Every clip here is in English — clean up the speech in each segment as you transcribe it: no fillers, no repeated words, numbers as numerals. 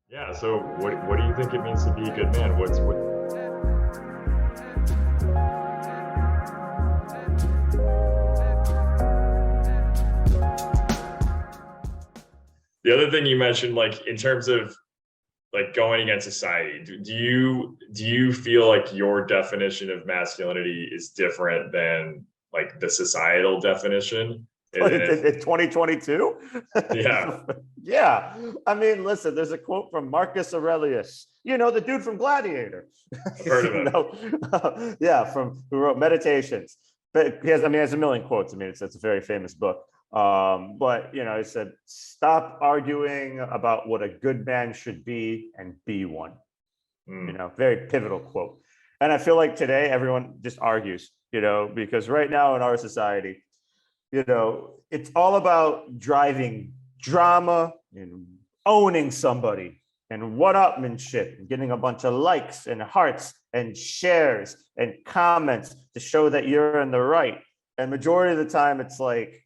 Yeah. So what do you think it means to be a good man? What the other thing you mentioned, like in terms of like going against society, do you feel like your definition of masculinity is different than like the societal definition? And In 2022? yeah, Yeah. I mean, listen, there's a quote from Marcus Aurelius, the dude from Gladiator. I've heard of you him. know, yeah, from who wrote Meditations. But he has a million quotes. I mean, it's a very famous book. But he said, stop arguing about what a good man should be and be one. Mm, Very pivotal quote. And I feel like today everyone just argues, because right now in our society, it's all about driving drama and owning somebody and one-upmanship and getting a bunch of likes and hearts and shares and comments to show that you're in the right. And majority of the time, it's like,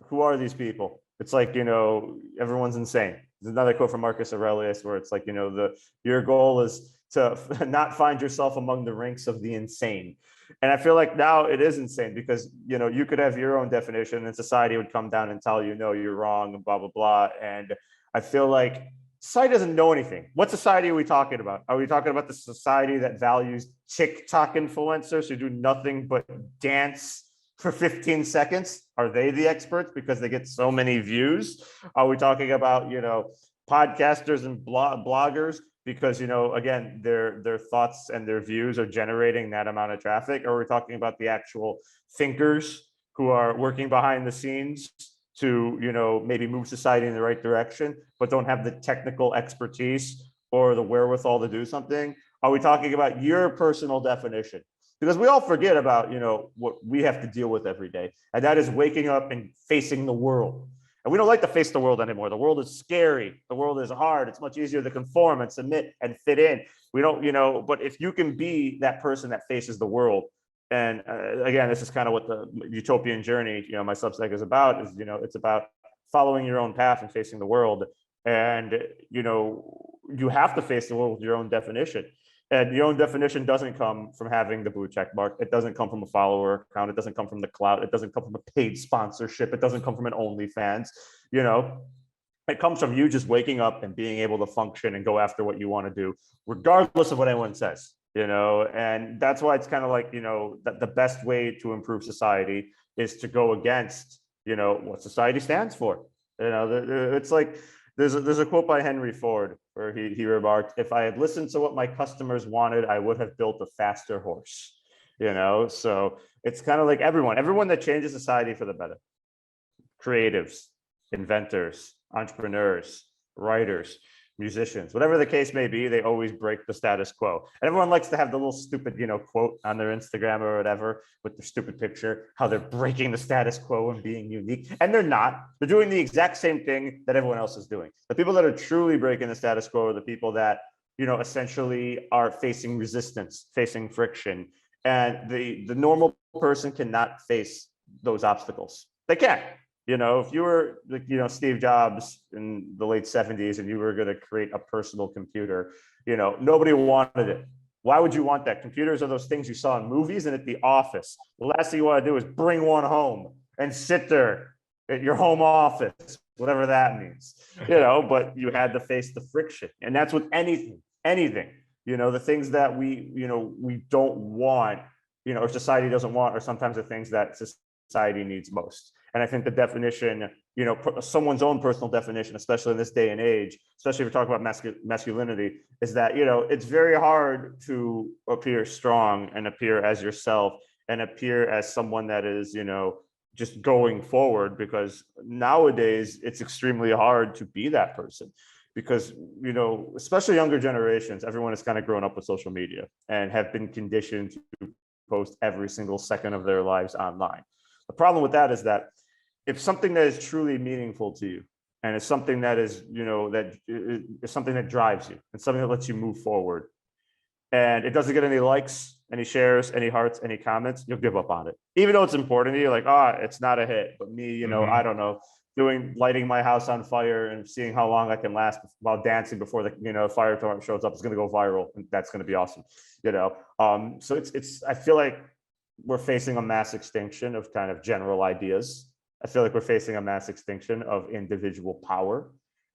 who are these people? It's like, everyone's insane. There's another quote from Marcus Aurelius where it's like, your goal is to not find yourself among the ranks of the insane. And I feel like now it is insane because, you could have your own definition and society would come down and tell you, no, you're wrong and blah, blah, blah. And I feel like society doesn't know anything. What society are we talking about? Are we talking about the society that values TikTok influencers who do nothing but dance for 15 seconds? Are they the experts because they get so many views? Are we talking about, podcasters and bloggers because, again, their thoughts and their views are generating that amount of traffic? Or are we talking about the actual thinkers who are working behind the scenes to, maybe move society in the right direction, but don't have the technical expertise or the wherewithal to do something? Are we talking about your personal definition? Because we all forget about, what we have to deal with every day, and that is waking up and facing the world. And we don't like to face the world anymore. The world is scary. The world is hard. It's much easier to conform and submit and fit in. We don't, but if you can be that person that faces the world, and again, this is kind of what the utopian journey, my Substack is about, is, it's about following your own path and facing the world. And, you have to face the world with your own definition. And your own definition doesn't come from having the blue check mark. It doesn't come from a follower account. It doesn't come from the clout. It doesn't come from a paid sponsorship. It doesn't come from an OnlyFans. You know, it comes from you just waking up and being able to function and go after what you want to do, regardless of what anyone says. And that's why it's kind of like, that the best way to improve society is to go against, what society stands for. It's like there's a quote by Henry Ford where he remarked, "If I had listened to what my customers wanted, I would have built a faster horse." So it's kind of like everyone that changes society for the better. Creatives, inventors, entrepreneurs, writers, musicians, whatever the case may be, they always break the status quo. And everyone likes to have the little stupid, quote on their Instagram or whatever with their stupid picture, how they're breaking the status quo and being unique. And they're not. They're doing the exact same thing that everyone else is doing. The people that are truly breaking the status quo are the people that, essentially are facing resistance, facing friction. And the normal person cannot face those obstacles. They can't. If you were like, Steve Jobs in the late 70s and you were going to create a personal computer, nobody wanted it. Why would you want that? Computers are those things you saw in movies and at the office. The last thing you want to do is bring one home and sit there at your home office, whatever that means, but you had to face the friction. And that's with anything, the things that we don't want, or society doesn't want, are sometimes the things that society needs most. And I think the definition, someone's own personal definition, especially in this day and age, especially if we're talking about masculinity, is that, it's very hard to appear strong and appear as yourself and appear as someone that is, just going forward, because nowadays it's extremely hard to be that person because, especially younger generations, everyone has kind of grown up with social media and have been conditioned to post every single second of their lives online. The problem with that is that if something that is truly meaningful to you and it's something that is, that is something that drives you and something that lets you move forward and it doesn't get any likes, any shares, any hearts, any comments, you'll give up on it. Even though it's important to you, like, it's not a hit. But me, I Mhm. don't know, lighting my house on fire and seeing how long I can last while dancing before the fire department shows up is going to go viral, and that's going to be awesome. So I feel like we're facing a mass extinction of kind of general ideas. I feel like we're facing a mass extinction of individual power.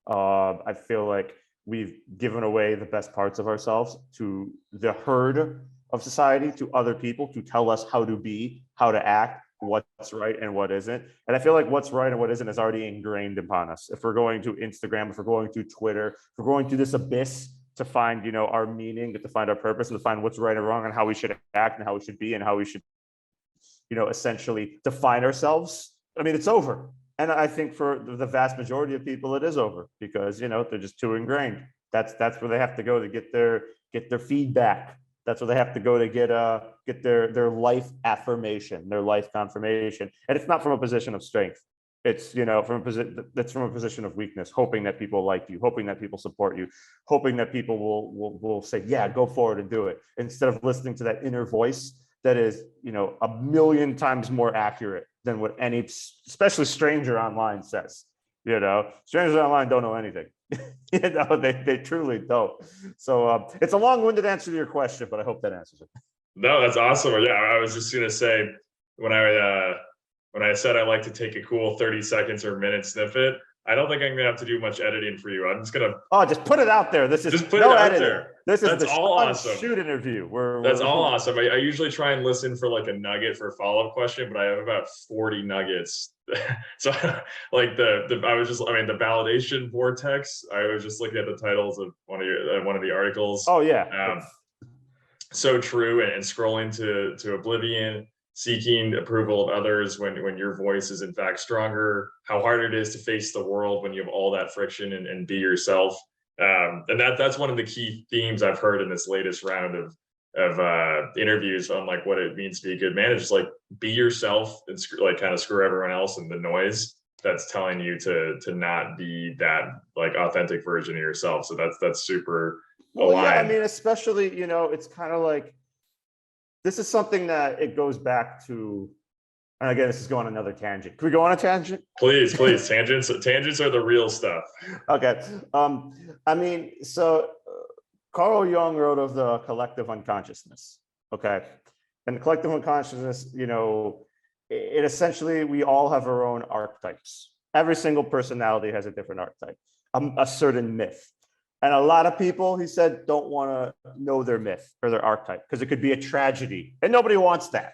I feel like we've given away the best parts of ourselves to the herd of society, to other people, to tell us how to be, how to act, what's right and what isn't. And I feel like what's right and what isn't is already ingrained upon us. If we're going to Instagram, if we're going to Twitter, if we're going to this abyss to find, our meaning, to find our purpose, and to find what's right and wrong, and how we should act and how we should be and how we should, essentially define ourselves, I mean, it's over. And I think for the vast majority of people, it is over because, they're just too ingrained. That's where they have to go to get their feedback. That's where they have to go to get their life affirmation, their life confirmation. And it's not from a position of strength. It's, from a position of weakness, hoping that people like you, hoping that people support you, hoping that people will say, yeah, go forward and do it, instead of listening to that inner voice that is, a million times more accurate than what any, especially stranger online says. Strangers online don't know anything. They truly don't. So it's a long-winded answer to your question, but I hope that answers it. No, that's awesome. Yeah, I was just gonna say when I said I like to take a cool 30 seconds or minute snippet, I don't think I'm gonna have to do much editing for you. I'm just gonna just put it out there. This is just put no it out editing. there. This is That's the all Shaun awesome. Shoot interview. That's all awesome. I usually try and listen for like a nugget for a follow-up question, but I have about 40 nuggets. So like the the validation vortex. I was just looking at the titles of one of the articles. Oh yeah. So true, and scrolling to oblivion, seeking approval of others when your voice is in fact stronger, how hard it is to face the world when you have all that friction and be yourself. And that's one of the key themes I've heard in this latest round of interviews on like what it means to be a good manager. It's like be yourself and kind of screw everyone else and the noise that's telling you to not be that like authentic version of yourself. So that's super aligned. Well, yeah, I mean, especially, it's kind of like, this is something that it goes back to, and again, this is going on another tangent. Can we go on a tangent? Please. Tangents are the real stuff. Okay. I mean, so Carl Jung wrote of the collective unconsciousness. Okay. And the collective unconsciousness, it essentially, we all have our own archetypes. Every single personality has a different archetype, a certain myth. And a lot of people, he said, don't want to know their myth or their archetype because it could be a tragedy and nobody wants that.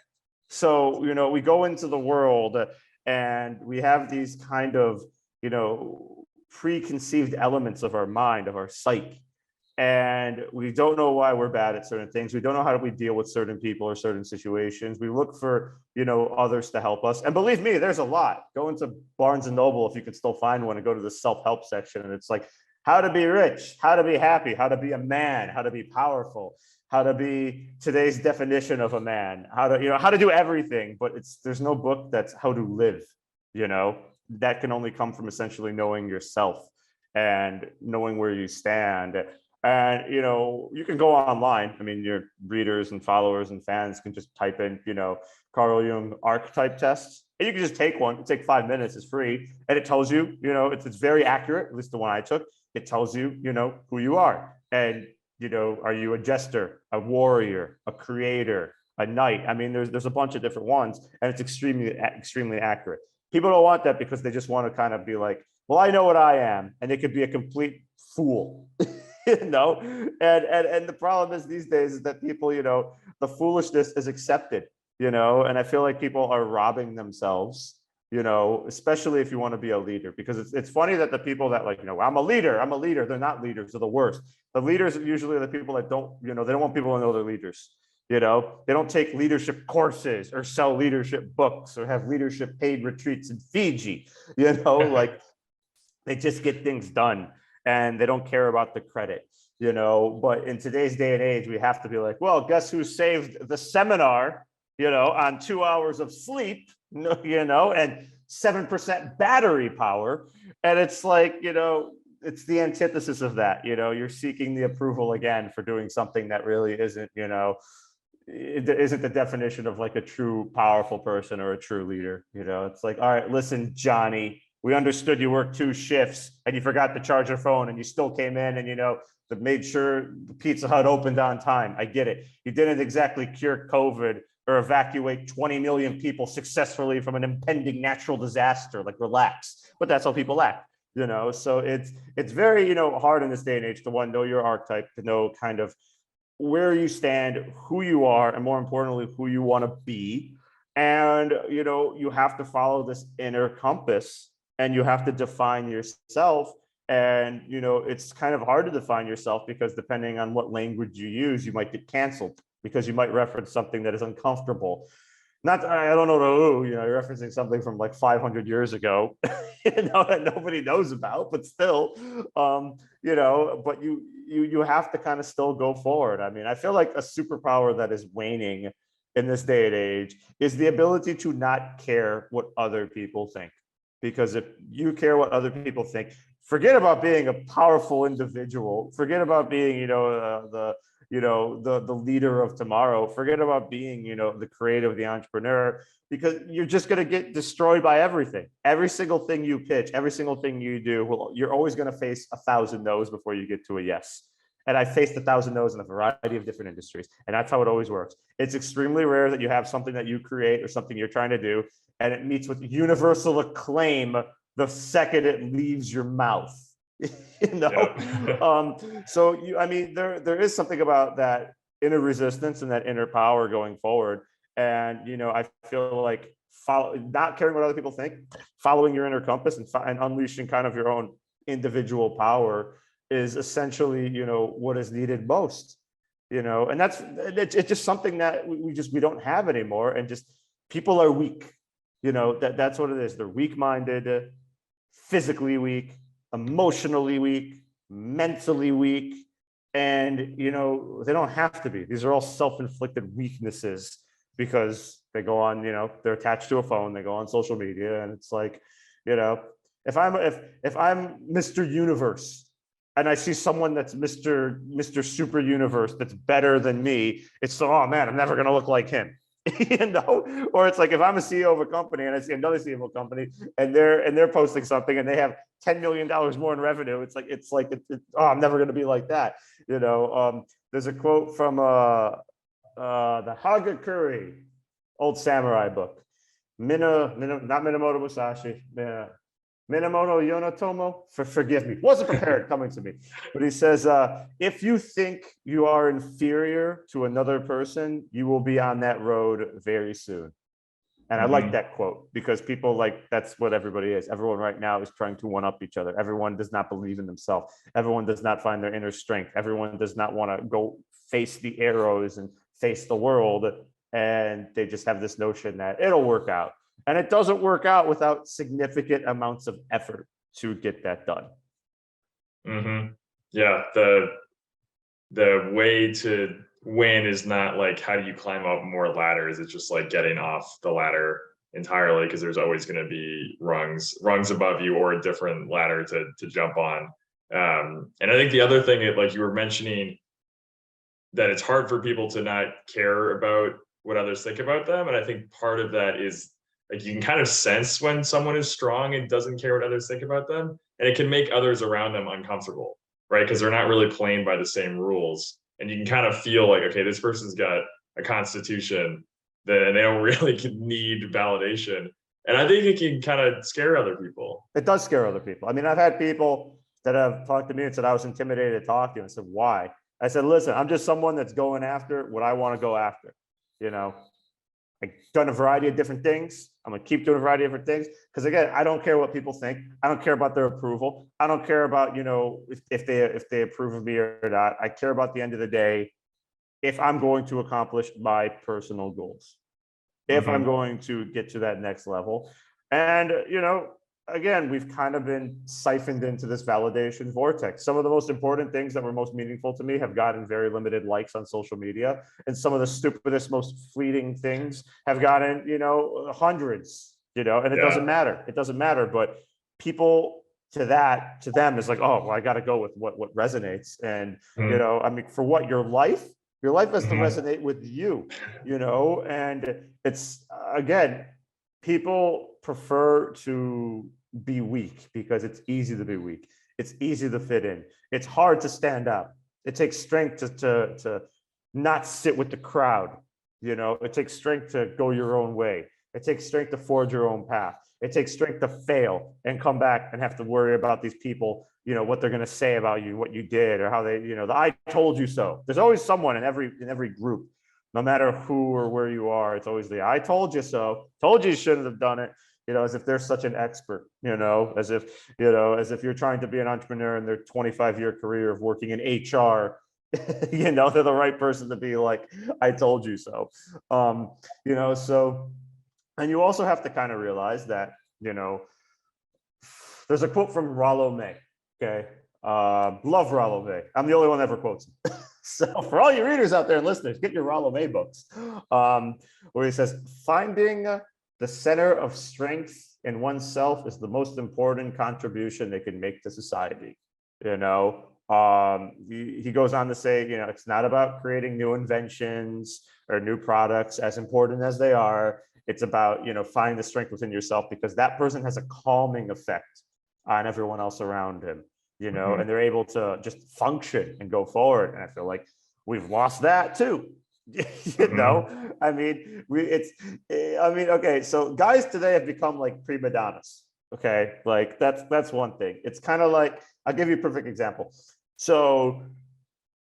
So, we go into the world and we have these kind of, preconceived elements of our mind, of our psyche. And we don't know why we're bad at certain things. We don't know how we deal with certain people or certain situations. We look for, others to help us. And believe me, there's a lot. Go into Barnes and Noble if you can still find one and go to the self-help section. And it's like, how to be rich, how to be happy, how to be a man, how to be powerful, how to be today's definition of a man, how to do everything. But there's no book that's how to live, that can only come from essentially knowing yourself and knowing where you stand. And, you can go online. I mean, your readers and followers and fans can just type in, Carl Jung archetype tests. And you can just take one. It takes 5 minutes. It's free. And it tells you, it's very accurate, at least the one I took. It tells you, who you are. And, are you a jester, a warrior, a creator, a knight? I mean, there's a bunch of different ones, and it's extremely accurate. People don't want that because they just want to kind of be like, well, I know what I am. And they could be a complete fool, And the problem is these days is that people, the foolishness is accepted, and I feel like people are robbing themselves, especially if you want to be a leader, because it's funny that the people that like, I'm a leader, they're not leaders, they're the worst. The leaders are usually the people that don't, they don't want people to know they're leaders. They don't take leadership courses or sell leadership books or have leadership paid retreats in Fiji, like they just get things done and they don't care about the credit, but in today's day and age, we have to be like, well, guess who saved the seminar, on 2 hours of sleep, and 7% battery power. And it's like, it's the antithesis of that, you're seeking the approval again for doing something that really isn't, it isn't the definition of like a true powerful person or a true leader. It's like, all right, listen, Johnny, We understood you worked 2 shifts and you forgot to charge your phone and you still came in and, that made sure the Pizza Hut opened on time. I get it. You didn't exactly cure COVID or evacuate 20 million people successfully from an impending natural disaster. Like, relax. But that's how people act, So it's very, hard in this day and age to know your archetype, to know kind of where you stand, who you are, and more importantly, who you want to be. And, you have to follow this inner compass and you have to define yourself. And, it's kind of hard to define yourself because depending on what language you use, you might get canceled because you might reference something that is uncomfortable. I don't know who, you're referencing something from like 500 years ago, that nobody knows about, but still, but you have to kind of still go forward. I mean, I feel like a superpower that is waning in this day and age is the ability to not care what other people think. Because if you care what other people think, forget about being a powerful individual. Forget about being, the leader of tomorrow. Forget about being, the creative, the entrepreneur, because you're just going to get destroyed by everything. Every single thing you pitch, every single thing you do, you're always going to face 1,000 no's before you get to a yes. And I faced 1,000 no's in a variety of different industries. And that's how it always works. It's extremely rare that you have something that you create or something you're trying to do, and it meets with universal acclaim the second it leaves your mouth. Yeah. There is something about that inner resistance and that inner power going forward. And, I feel like not caring what other people think, following your inner compass and unleashing kind of your own individual power is essentially, what is needed most, and it's just something that we don't have anymore. And just people are weak, that's what it is. They're weak-minded, physically weak, emotionally weak, mentally weak. And, they don't have to be. These are all self-inflicted weaknesses because they go on, they're attached to a phone, they go on social media. And it's like, if I'm Mr. Universe and I see someone that's Mr. Super Universe that's better than me, it's oh man, I'm never going to look like him. Or it's like if I'm a CEO of a company and I see another CEO of a company and they're posting something and they have $10 million more in revenue, it's like oh, I'm never going to be like that. There's a quote from the Hagakure old samurai book. Not Minamoto Musashi. Minamoto Yonotomo, forgive me, wasn't prepared coming to me. But he says, if you think you are inferior to another person, you will be on that road very soon. And I like that quote because people that's what everybody is. Everyone right now is trying to one-up each other. Everyone does not believe in themselves. Everyone does not find their inner strength. Everyone does not want to go face the arrows and face the world. And they just have this notion that it'll work out. And it doesn't work out without significant amounts of effort to get that done. Yeah, the way to win is not like how do you climb up more ladders. It's just like getting off the ladder entirely, because there's always going to be rungs above you or a different ladder to jump on. And I think the other thing, like you were mentioning, that it's hard for people to not care about what others think about them. And I think part of that is like you can kind of sense when someone is strong and doesn't care what others think about them, and it can make others around them uncomfortable, right? Because they're not really playing by the same rules, and you can kind of feel like, okay, this person's got a constitution that they don't really need validation, and I think it can kind of scare other people. It does scare other people. I mean, I've had people that have talked to me and said I was intimidated to talk to you, and I said, why? I said, listen, I'm just someone that's going after what I want to go after. I've done a variety of different things. I'm going to keep doing a variety of different things. Because again, I don't care what people think. I don't care about their approval. I don't care about, if they approve of me or not. I care about the end of the day, if I'm going to accomplish my personal goals, if I'm going to get to that next level. And, again, we've kind of been siphoned into this validation vortex. Some of the most important things that were most meaningful to me have gotten very limited likes on social media. And some of the stupidest, most fleeting things have gotten, hundreds, and it doesn't matter. It doesn't matter. But people to them is like, oh, well, I got to go with what resonates. And, I mean, for what your life has to resonate with you, and it's, again, people prefer to be weak because it's easy to be weak. It's easy to fit in. It's hard to stand out. It takes strength to not sit with the crowd. You know, it takes strength to go your own way. It takes strength to forge your own path. It takes strength to fail and come back and have to worry about these people, you know, what they're going to say about you, what you did, or how they, you know, the I told you so. There's always someone in every group, no matter who or where you are. It's always the I told you so, told you shouldn't have done it, you know, as if they're such an expert, you know, as if you're trying to be an entrepreneur in their 25-year career of working in HR. You know, they're the right person to be like, I told you so. You know, so, and you also have to kind of realize that, you know, there's a quote from Rollo May. Okay. Love Rollo May. I'm the only one that ever quotes him. So for all your readers out there and listeners, get your Rollo May books. Where he says, finding the center of strength in oneself is the most important contribution they can make to society. You know, he goes on to say, you know, it's not about creating new inventions or new products, as important as they are. It's about, you know, finding the strength within yourself, because that person has a calming effect on everyone else around him, you know, and they're able to just function and go forward. And I feel like we've lost that too. You know, I mean, okay, so guys today have become like prima donnas. Okay, like that's one thing. It's kind of like, I'll give you a perfect example. So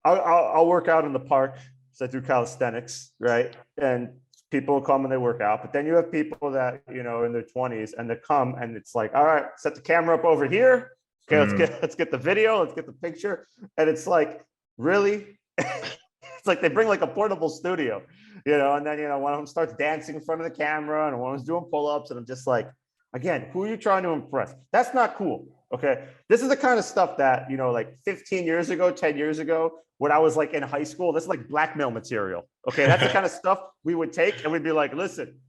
I'll work out in the park. So I do calisthenics, right? And people come and they work out, but then you have people that, you know, in their 20s, and they come and it's like, all right, set the camera up over here. Okay, let's get the video, let's get the picture. And it's like, really? It's like they bring like a portable studio, you know, and then, you know, one of them starts dancing in front of the camera and one of them's doing pull-ups, and I'm just like, again, who are you trying to impress? That's not cool. Okay. This is the kind of stuff that, you know, like 15 years ago, 10 years ago, when I was like in high school, this is like blackmail material. Okay. That's the kind of stuff we would take and we'd be like, listen,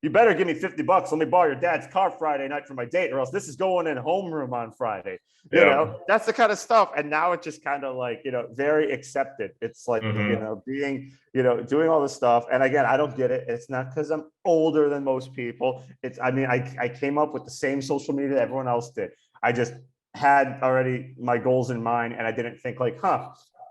you better give me $50. Let me borrow your dad's car Friday night for my date, or else this is going in homeroom on Friday. You know, that's the kind of stuff. And now it's just kind of like, you know, very accepted. It's like, you know, being, you know, doing all this stuff. And again, I don't get it. It's not because I'm older than most people. It's, I mean, I came up with the same social media that everyone else did. I just had already my goals in mind, and I didn't think like,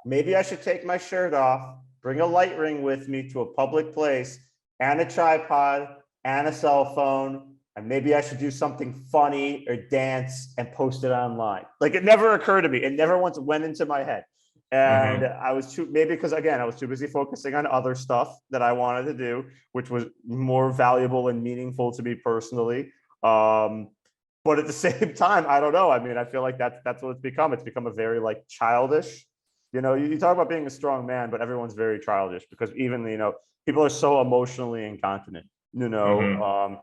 maybe I should take my shirt off, bring a light ring with me to a public place, and a tripod and a cell phone, and maybe I should do something funny or dance and post it online. Like, it never occurred to me. It never once went into my head. And I was too, maybe because again, I was too busy focusing on other stuff that I wanted to do, which was more valuable and meaningful to me personally. But at the same time, I don't know. I mean, I feel like that's what it's become. It's become a very like childish, you know, you talk about being a strong man, but everyone's very childish because even, you know, people are so emotionally incontinent, you know.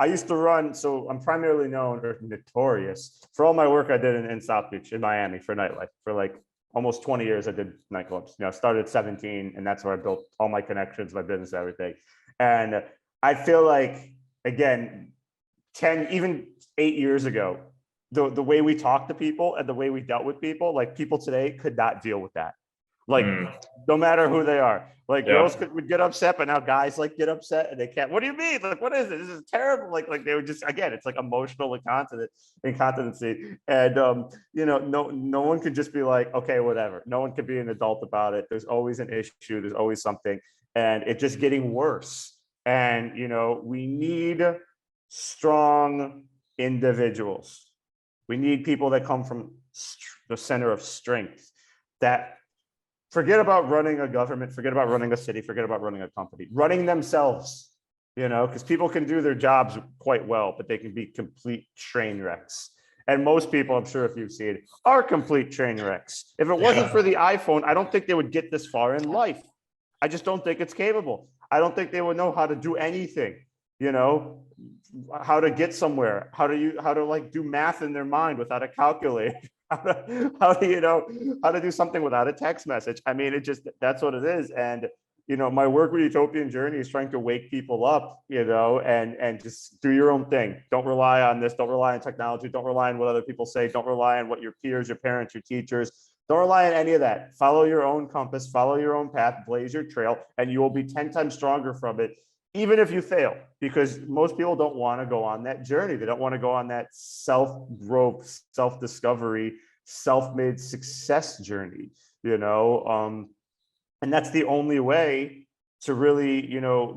I used to run, so I'm primarily known or notorious for all my work I did in South Beach in Miami for nightlife. For like almost 20 years, I did nightclubs. You know, I started at 17, and that's where I built all my connections, my business, everything. And I feel like, again, 10, even 8 years ago, the way we talk to people and the way we dealt with people, like people today could not deal with that. Like, no matter who they are, like girls would get upset, but now guys like get upset and they can't. What do you mean? Like, what is it? This is terrible. Like they would just, again, it's like emotional incontinency. And you know, no one could just be like, okay, whatever. No one could be an adult about it. There's always an issue. There's always something, and it's just getting worse. And you know, we need strong individuals. We need people that come from the center of strength, that forget about running a government, forget about running a city, forget about running a company, running themselves, you know, because people can do their jobs quite well, but they can be complete train wrecks. And most people, I'm sure if you've seen it, are complete train wrecks. If it wasn't for the iPhone, I don't think they would get this far in life. I just don't think it's capable. I don't think they would know how to do anything, you know, how to get somewhere, how to like do math in their mind without a calculator. How to do something without a text message. I mean, that's what it is. And you know, my work with Utopian Journey is trying to wake people up, you know, and just do your own thing. Don't rely on this. Don't rely on technology. Don't rely on what other people say. Don't rely on what your peers, your parents, your teachers. Don't rely on any of that. Follow your own compass. Follow your own path. Blaze your trail, and you will be 10 times stronger from it even if you fail, because most people don't want to go on that journey. They don't want to go on that self-growth, self-discovery, self-made success journey, and that's the only way to really,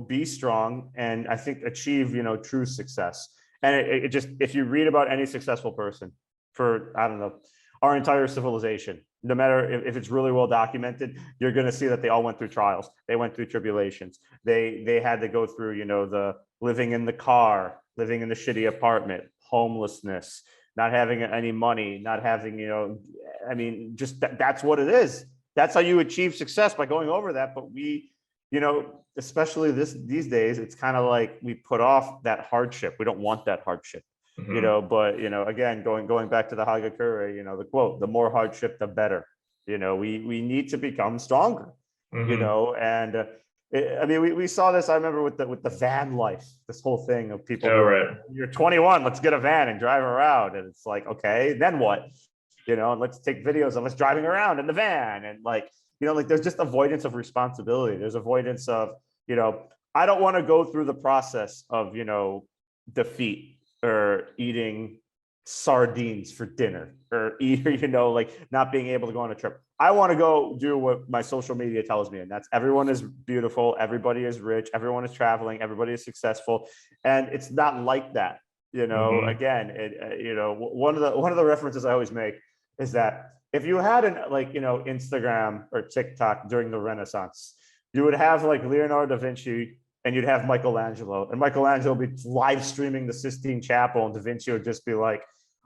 be strong and I think achieve, true success. And it just, if you read about any successful person for, I don't know, our entire civilization, no matter if it's really well documented, you're going to see that they all went through trials. They went through tribulations. They had to go through, the living in the car, living in the shitty apartment, homelessness, not having any money, not having, just that's what it is. That's how you achieve success, by going over that. But we, especially these days, it's kind of like we put off that hardship. We don't want that hardship. But again, going back to the Hagakure, the quote, the more hardship, the better. We need to become stronger. And we saw this, I remember, with the van life, this whole thing of people, Oh, right. You're 21, let's get a van and drive around. And it's like, okay, then what? And let's take videos of us driving around in the van. And there's just avoidance of responsibility. There's avoidance of, I don't want to go through the process of, defeat, or eating sardines for dinner, or not being able to go on a trip. I want to go do what my social media tells me. And that's, everyone is beautiful. Everybody is rich. Everyone is traveling. Everybody is successful. And it's not like that. Again, one of the references I always make is that if you had Instagram or TikTok during the Renaissance, you would have Leonardo da Vinci and you'd have Michelangelo, and Michelangelo would be live streaming the Sistine Chapel, and Da Vinci would just be like,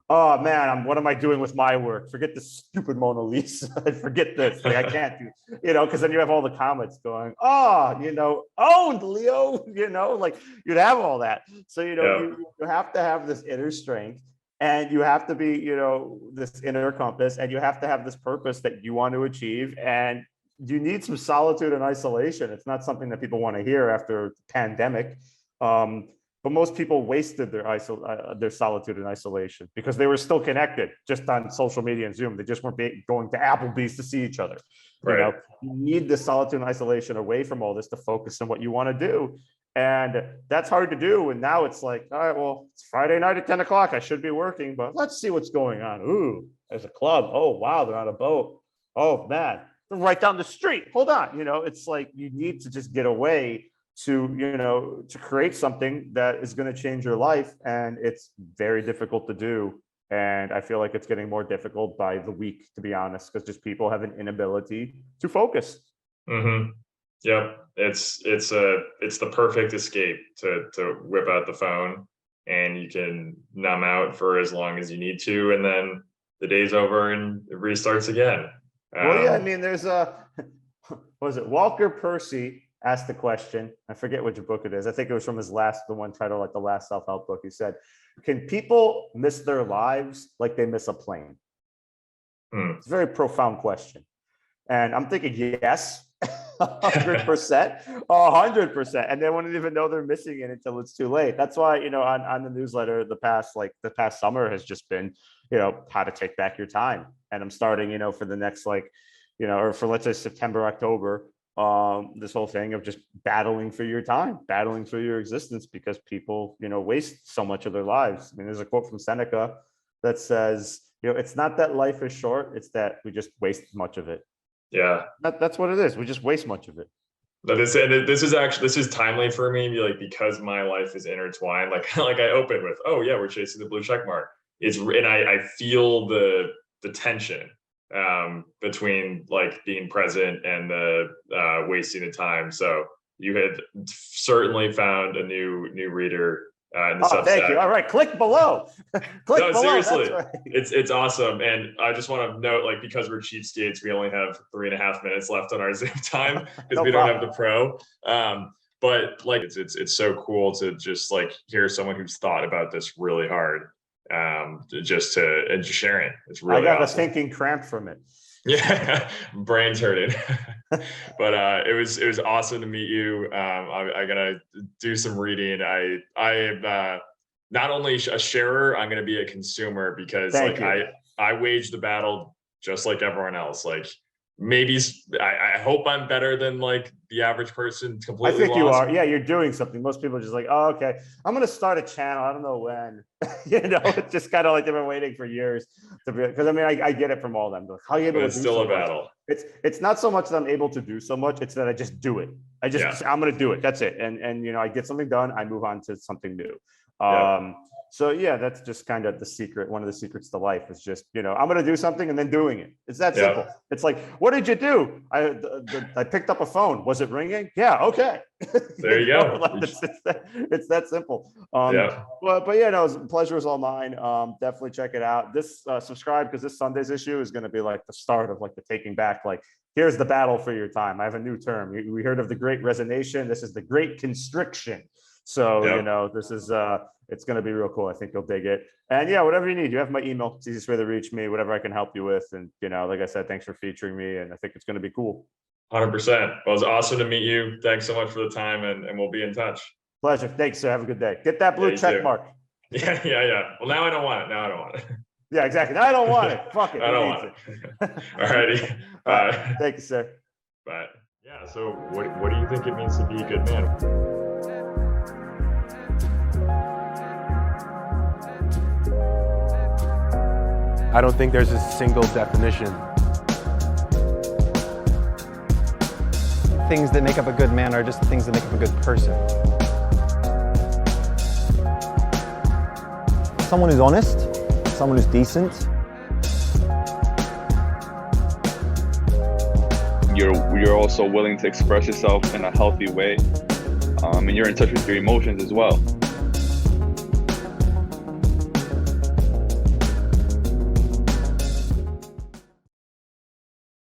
oh man, what am I doing with my work? Forget the stupid Mona Lisa. Forget this. I can't do, because then you have all the comments going, owned Leo, you'd have all that. So, you have to have this inner strength, and you have to be, this inner compass, and you have to have this purpose that you want to achieve. And you need some solitude and isolation. It's not something that people want to hear after the pandemic. But most people wasted their solitude and isolation because they were still connected just on social media and Zoom. They just weren't going to Applebee's to see each other. Right. You need the solitude and isolation away from all this to focus on what you want to do. And that's hard to do. And now it's like, all right, well, it's Friday night at 10 o'clock. I should be working, but let's see what's going on. Ooh, there's a club. Oh, wow, they're on a boat. Oh, man, they're right down the street. Hold on. It's like you need to just get away to, to create something that is going to change your life. And it's very difficult to do. And I feel like it's getting more difficult by the week, to be honest, because just people have an inability to focus. Mm-hmm. Yep. It's the perfect escape to whip out the phone, and you can numb out for as long as you need to. And then the day's over and it restarts again. Well, yeah, I mean, there's what was it? Walker Percy asked the question. I forget which book it is. I think it was from the one titled like the last self-help book. He said, can people miss their lives like they miss a plane? It's a very profound question. And I'm thinking, yes, 100%, 100%. And they won't even know they're missing it until it's too late. That's why, on the newsletter, the past summer has just been, how to take back your time. And I'm starting, for the next, or for, let's say, September, October, this whole thing of just battling for your time, battling for your existence, because people, waste so much of their lives. I mean, there's a quote from Seneca that says, it's not that life is short, it's that we just waste much of it. Yeah. That's what it is. We just waste much of it. But this is timely for me, because my life is intertwined. Like I opened with, oh yeah, we're chasing the blue check mark. And I feel the tension between being present and the wasting the time. So you had certainly found a new reader in the Substack. Thank you. All right, click below. Click no, below. Seriously, right. It's awesome. And I just want to note, because we're cheapskates, we only have 3.5 minutes left on our Zoom time because we don't have the pro. But it's so cool to just hear someone who's thought about this really hard. Just sharing. It's really I got awesome. a thinking cramp from it. Yeah, brains hurting. But it was awesome to meet you. I gotta do some reading. I am not only a sharer, I'm gonna be a consumer, because I wage the battle just like everyone else. maybe I hope I'm better than like the average person, I completely think you lost. are. Yeah, you're doing something. Most people are just like, oh, okay, I'm going to start a channel. I don't know when. It's just kind of like they've been waiting for years to be. Because I mean, I get it from all of them. Like, how are you able But to it's do still so a much? battle. It's not so much that I'm able to do so much. It's that I just do it. I'm going to do it. That's it. And I get something done. I move on to something new. Yeah. So yeah, that's just kind of the secret. One of the secrets to life is just, I'm going to do something and then doing it. It's that simple. Yeah. It's like, what did you do? I picked up a phone. Was it ringing? Yeah. Okay. There you go. Like, it's that simple. Yeah. But yeah, no, the pleasure is all mine. Definitely check it out. This subscribe, because this Sunday's issue is going to be like the start of like the taking back. Like, here's the battle for your time. I have a new term. We heard of the Great Resignation. This is the Great Constriction. So, Yep. this is it's going to be real cool. I think you'll dig it. And yeah, whatever you need, you have my email. It's the easiest way to reach me, whatever I can help you with. And, like I said, thanks for featuring me. And I think it's going to be cool. 100%. Well, it was awesome to meet you. Thanks so much for the time, and we'll be in touch. Pleasure. Thanks, sir. Have a good day. Get that blue check mark. Yeah. Well, now I don't want it. Yeah, exactly. Now I don't want it. Fuck it. I don't want it. All righty. Bye. Thank you, sir. Bye. Yeah. So what do you think it means to be a good man? I don't think there's a single definition. Things that make up a good man are just the things that make up a good person. Someone who's honest, someone who's decent. You're also willing to express yourself in a healthy way, and you're in touch with your emotions as well.